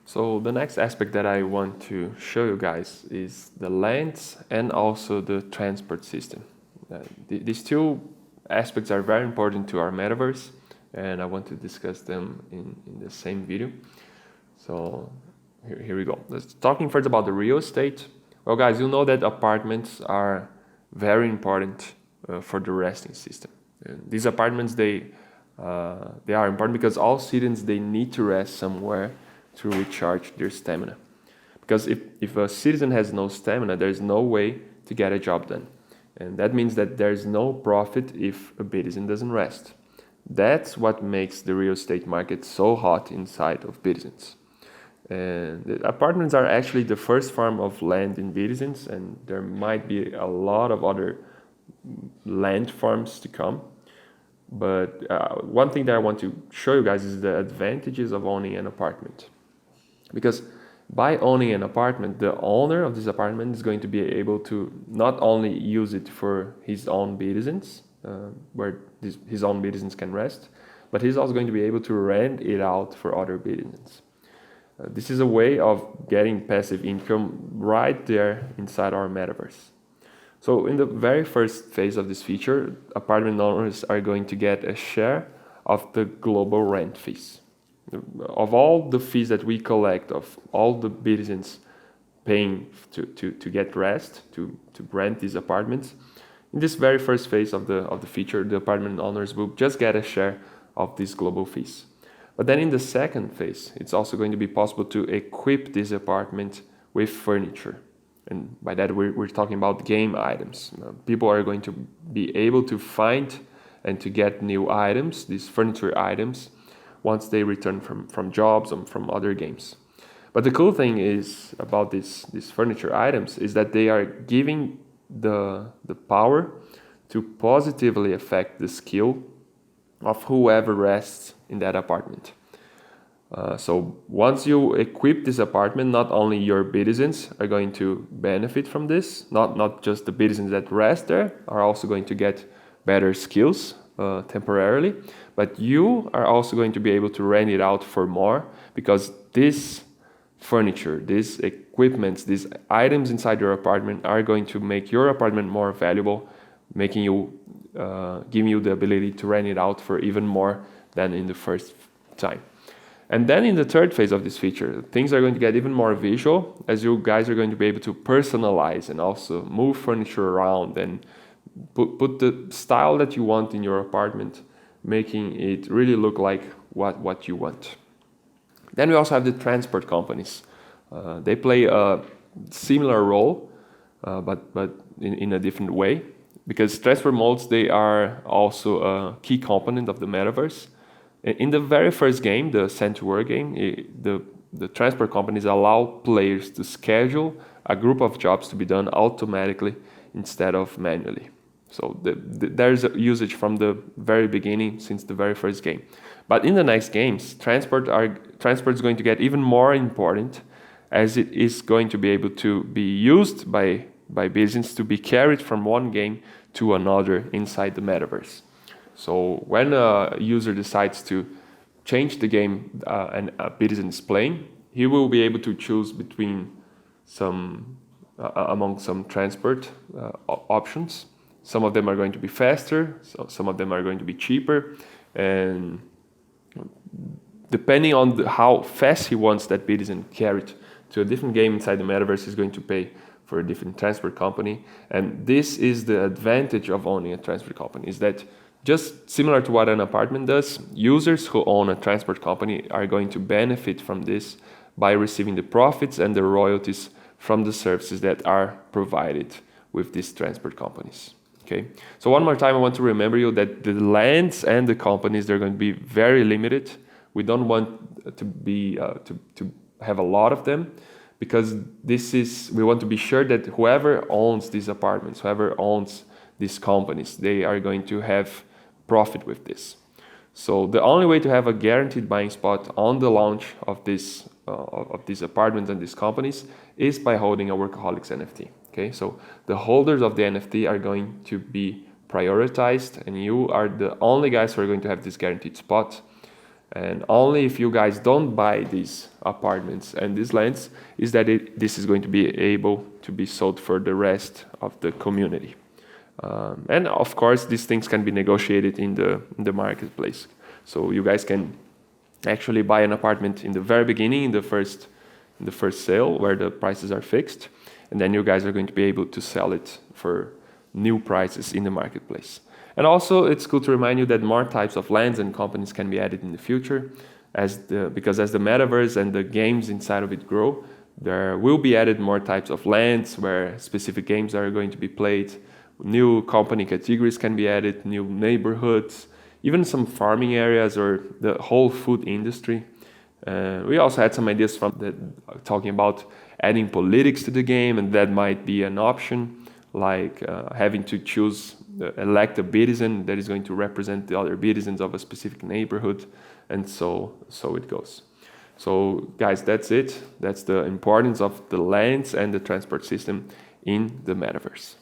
So the next aspect that I want to show you guys is the lands and also the transport system. These two aspects are very important to our metaverse, and I want to discuss them in the same video. So here we go. Let's talking first about the real estate. Well, guys, you know that apartments are very important for the resting system. And these apartments, they are important because all citizens, they need to rest somewhere to recharge their stamina. Because if a citizen has no stamina, there's no way to get a job done. And that means that there's no profit if a Bitizens doesn't rest. That's what makes the real estate market so hot inside of Bitizens. And the apartments are actually the first farm of land in Bitizens, and there might be a lot of other land farms to come. But one thing that I want to show you guys is the advantages of owning an apartment. Because by owning an apartment, the owner of this apartment is going to be able to not only use it for his own Bitizens, where his own Bitizens can rest, but he's also going to be able to rent it out for other Bitizens. This is a way of getting passive income right there inside our metaverse. So in the very first phase of this feature, apartment owners are going to get a share of the global rent fees. Of all the fees that we collect, of all the Bitizens paying to get rest, to rent these apartments, in this very first phase of the feature, the apartment owners will just get a share of these global fees. But then in the second phase, it's also going to be possible to equip this apartment with furniture. And by that, we're talking about game items. People are going to be able to find and to get new items, these furniture items, once they return from jobs and from other games. But the cool thing is about these furniture items is that they are giving the power to positively affect the skill of whoever rests in that apartment. So once you equip this apartment, not only your Bitizens are going to benefit from this, not just the Bitizens that rest there are also going to get better skills temporarily, but you are also going to be able to rent it out for more because this furniture, these equipments, these items inside your apartment are going to make your apartment more valuable, making you, giving you the ability to rent it out for even more than in the first time. And then in the third phase of this feature, things are going to get even more visual as you guys are going to be able to personalize and also move furniture around and put the style that you want in your apartment, making it really look like what you want. Then we also have the transport companies. They play a similar role, but in a different way, because transport modes, they are also a key component of the metaverse. In the very first game, the Send to Work game, the transport companies allow players to schedule a group of jobs to be done automatically instead of manually. So there's a usage from the very beginning, since the very first game. But in the next games, transport is going to get even more important, as it is going to be able to be used by Bitizens to be carried from one game to another inside the metaverse. So when a user decides to change the game and a Bitizens is playing, he will be able to choose between among some transport options. Some of them are going to be faster, so some of them are going to be cheaper, and depending on how fast he wants that Bitizens carried to a different game inside the metaverse, he's going to pay for a different transport company. And this is the advantage of owning a transport company, is that just similar to what an apartment does, users who own a transport company are going to benefit from this by receiving the profits and the royalties from the services that are provided with these transport companies. Okay. So one more time, I want to remember you that the lands and the companies, they're going to be very limited. We don't want to be to have a lot of them, because we want to be sure that whoever owns these apartments, whoever owns these companies, they are going to have profit with this. So the only way to have a guaranteed buying spot on the launch of these apartments and these companies is by holding a Workaholics NFT. Okay, so the holders of the NFT are going to be prioritized, and you are the only guys who are going to have this guaranteed spot. And only if you guys don't buy these apartments and these lands is that this is going to be able to be sold for the rest of the community. And of course, these things can be negotiated in the marketplace. So you guys can actually buy an apartment in the very beginning, in the first sale, where the prices are fixed, and then you guys are going to be able to sell it for new prices in the marketplace. And also, it's cool to remind you that more types of lands and companies can be added in the future, because as the metaverse and the games inside of it grow, there will be added more types of lands where specific games are going to be played. New company categories can be added, new neighborhoods, even some farming areas or the whole food industry. We also had some ideas talking about adding politics to the game, and that might be an option, like having to elect a Bitizen that is going to represent the other Bitizens of a specific neighborhood, and so it goes. So guys, that's it. That's the importance of the lands and the transport system in the metaverse.